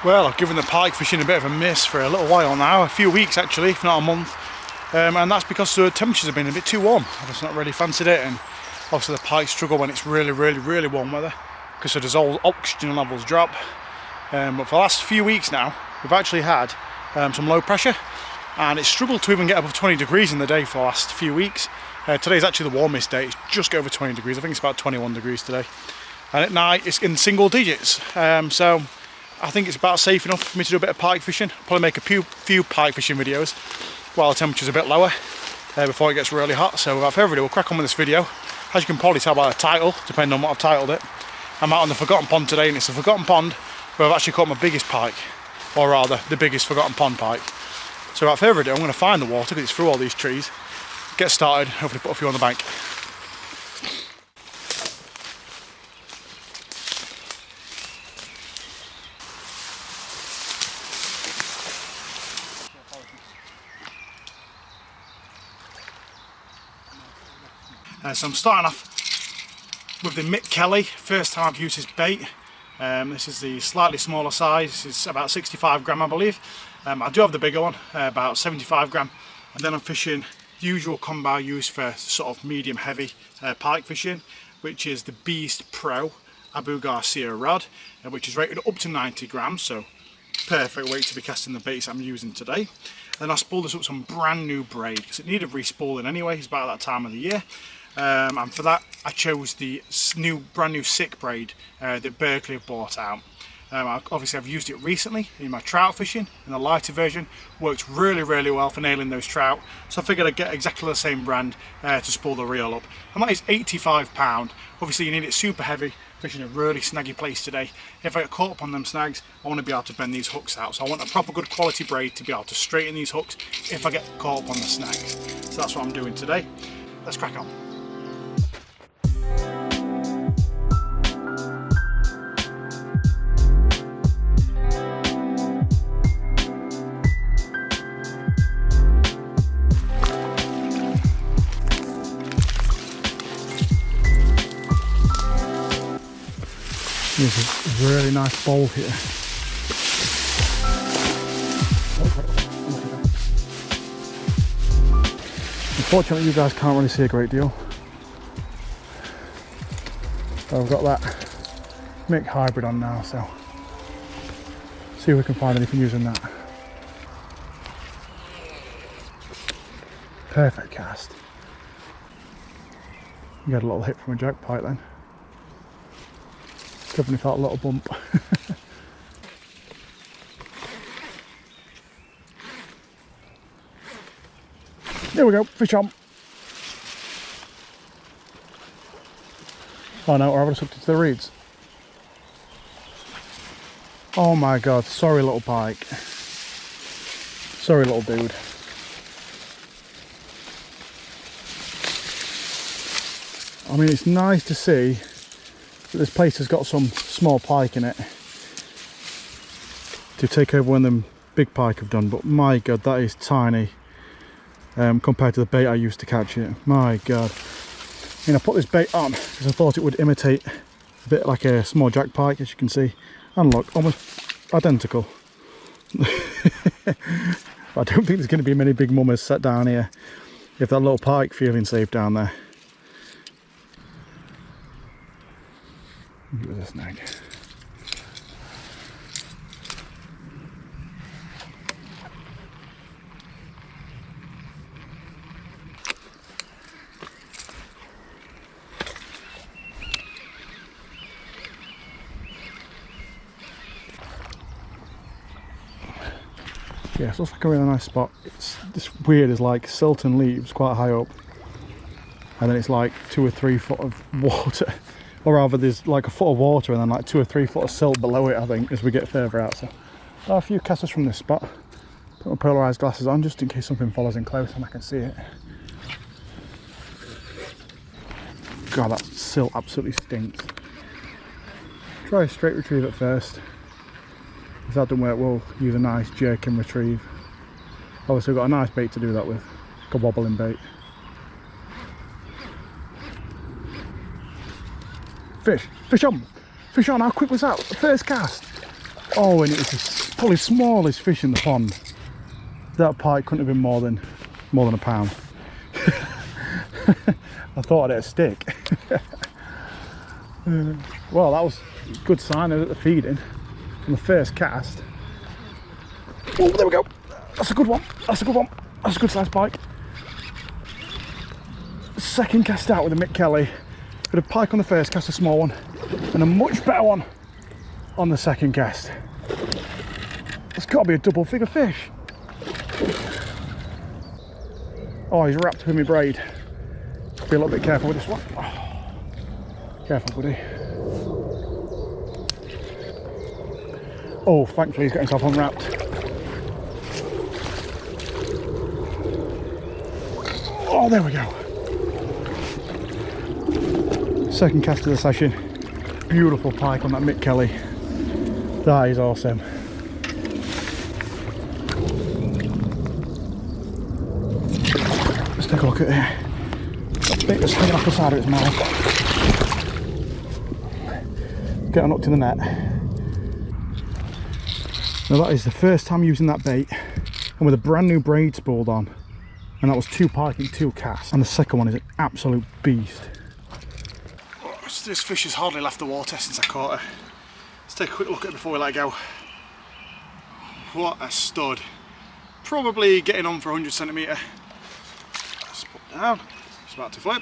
Well, I've given the pike fishing a bit of a miss for a little while now, a few weeks actually, if not a month. And that's because the temperatures have been a bit too warm. I've just not really fancied it, and obviously the pike struggle when it's really warm weather because there's all oxygen levels drop. But for the last few weeks now, we've actually had some low pressure, and it's struggled to even get above 20 degrees in the day for the last few weeks. Today's actually the warmest day, it's just over 20 degrees, I think it's about 21 degrees today. And at night it's in single digits, so I think it's about safe enough for me to do a bit of pike fishing. I'll probably make a few pike fishing videos while the temperature's a bit lower before it gets really hot. So without further ado, we'll crack on with this video. As you can probably tell by the title, depending on what I've titled it, I'm out on the Forgotten Pond today, and it's the Forgotten Pond where I've actually caught my biggest pike, or rather the biggest Forgotten Pond pike. So without further ado, I'm going to find the water because it's through all these trees, get started, hopefully put a few on the bank. So I'm starting off with the Mick Kelly, first time I've used this bait. This is the slightly smaller size, it's about 65 gram I believe. I do have the bigger one, about 75 gram. And then I'm fishing the usual combo I use for sort of medium heavy pike fishing, which is the Beast Pro Abu Garcia rod, which is rated up to 90 grams, so perfect weight to be casting the baits I'm using today. Then I spooled this up with some brand new braid, because it needed respooling anyway, it's about that time of the year. And for that I chose the brand new sick braid that Berkeley have bought out. Obviously I've used it recently in my trout fishing, and the lighter version works really well for nailing those trout, so I figured I'd get exactly the same brand to spool the reel up. And that is £85. Obviously you need it super heavy, fishing a really snaggy place today. If I get caught up on them snags, I want to be able to bend these hooks out, so I want a proper good quality braid to be able to straighten these hooks if I get caught up on the snags. So that's what I'm doing today. Let's crack on. There's a really nice bowl here. Unfortunately you guys can't really see a great deal. But I've got that Mick hybrid on now, so see if we can find anything using that. Perfect cast. You got a little hit from a jack pike then. Definitely felt a little bump. There we go, fish on. Oh no, I've just hooked it to the reeds. Oh my god, sorry little pike. Sorry little dude. I mean, it's nice to see that this place has got some small pike in it to take over when them big pike have done, but my god, that is tiny compared to the bait I used to catch it. My god. I mean, I put this bait on because I thought it would imitate a bit like a small jack pike, as you can see, and look, almost identical. I don't think there's going to be many big mummers set down here if that little pike feeling safe down there. Give it a snag. Yeah, so it's like a really nice spot. It's just weird, it's like silt and leaves quite high up, and then it's like 2 or 3 foot of water. Or rather, there's like a foot of water and then like 2 or 3 foot of silt below it, I think, as we get further out. So there are a few casters from this spot. Put my polarised glasses on just in case something follows in close and I can see it. God, that silt absolutely stinks. Try a straight retrieve at first. If that doesn't work, we'll use a nice jerk and retrieve. Obviously we've got a nice bait to do that with, like a wobbling bait. Fish on, how quick was that? First cast. Oh, and it was probably the smallest fish in the pond. That pike couldn't have been more than a pound. I thought I'd hit a stick. Well, that was a good sign that they're feeding on the first cast. Oh, there we go. That's a good one. That's a good one. That's a good sized pike. Second cast out with a Mick Kelly. Got a pike on the first cast, a small one, and a much better one on the second cast. It's got to be a double figure fish. Oh, he's wrapped up in my braid. Be a little bit careful with this one. Oh, careful, buddy. Oh, thankfully he's got himself unwrapped. Oh, there we go. Second cast of the session. Beautiful pike on that Mick Kelly. That is awesome. Let's take a look at it. That bit that's hanging off the side of its mouth. Get on up to the net. Now that is the first time using that bait, and with a brand new braid spooled on, and that was 2 pike in 2 casts, and the second one is an absolute beast. This fish has hardly left the water since I caught her. Let's take a quick look at it before we let go. What a stud. Probably getting on for 100 centimetre. Let's put it down. It's about to flip.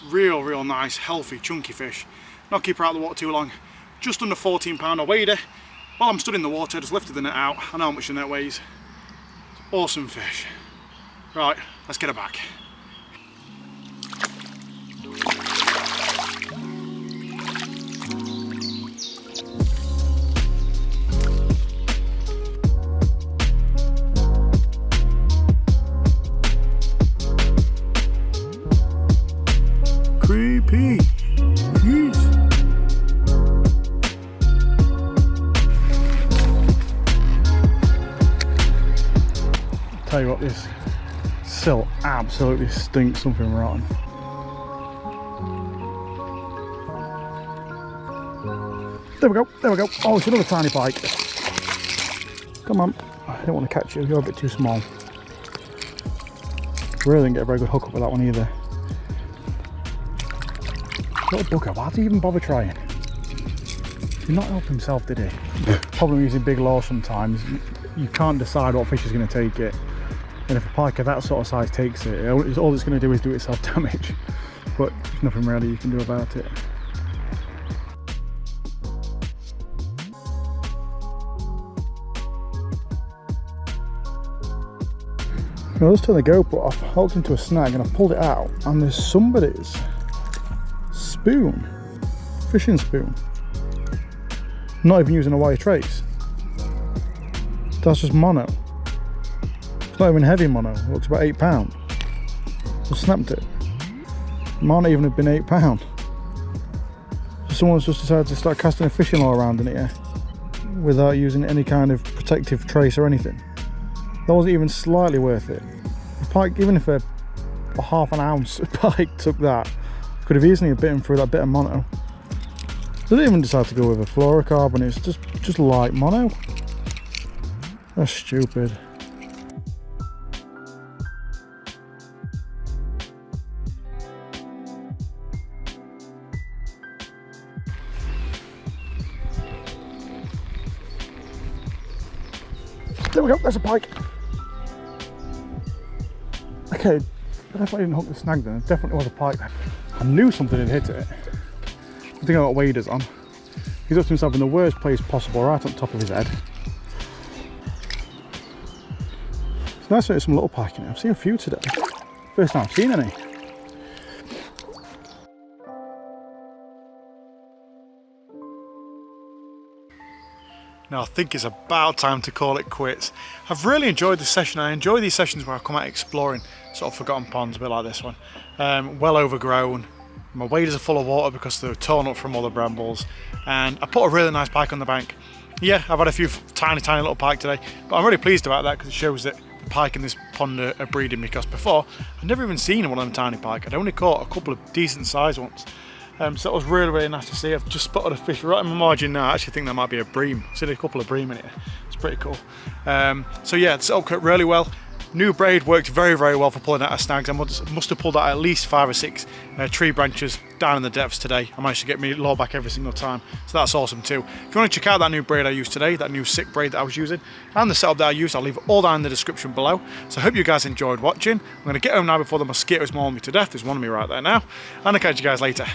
Real nice, healthy, chunky fish. Not keep her out of the water too long. Just under 14 pound. I weighed her. While I'm stood in the water, I just lifted the net out. I know how much the net weighs. Awesome fish. Right, let's get her back. Creepy. Jeez. Tell you what, this sill absolutely stinks something rotten. There we go, there we go. Oh, it's another tiny pike. Come on. I don't want to catch you, you're a bit too small. Really didn't get a very good hook up with that one either. Little bugger, why did he even bother trying? He did not help himself, did he? Problem using big lure sometimes, you can't decide what fish is going to take it. And if a pike of that sort of size takes it, all it's going to do is do itself damage. But there's nothing really you can do about it. Now, I was turning the GoPro off, hooked into a snag, and I pulled it out, and there's somebody's spoon, fishing spoon. Not even using a wire trace. That's just mono. It's not even heavy mono. It looks about 8 pound. I snapped it. It might not even have been 8 pound. Someone's just decided to start casting a fishing lure around in here without using any kind of protective trace or anything. That wasn't even slightly worth it. The pike, even if a half an ounce pike took that, could have easily bitten through that bit of mono. They didn't even decide to go with a fluorocarbon, it's just light mono. That's stupid. There we go, there's a pike. Okay, I definitely didn't hook the snag then, it definitely was a pike then. I knew something had hit it. I think I got waders on. He's up to himself in the worst place possible, right on top of his head. It's nice to hit some little pike in it. I've seen a few today. First time I've seen any. Now I think it's about time to call it quits. I've really enjoyed this session. I enjoy these sessions where I come out exploring sort of forgotten ponds, a bit like this one. Well overgrown. My waders are full of water because they're torn up from all the brambles. And I put a really nice pike on the bank. Yeah, I've had a few tiny little pike today, but I'm really pleased about that because it shows that the pike in this pond are breeding, because before I'd never even seen one of them tiny pike. I'd only caught a couple of decent sized ones. So that was really nice to see. I've just spotted a fish right in my margin now. I actually think that might be a bream. I've seen a couple of bream in it. It's pretty cool. So yeah, it's all cut really well. New braid worked very well for pulling out of snags. I must have pulled out at least 5 or 6 tree branches down in the depths today. I managed to get me lure back every single time, so that's awesome too. If you want to check out that new braid I used today, that new sick braid that I was using, and the setup that I used, I'll leave it all down in the description below. So I hope you guys enjoyed watching. I'm going to get home now before the mosquitoes maul me to death. There's one of me right there now, and I'll catch you guys later.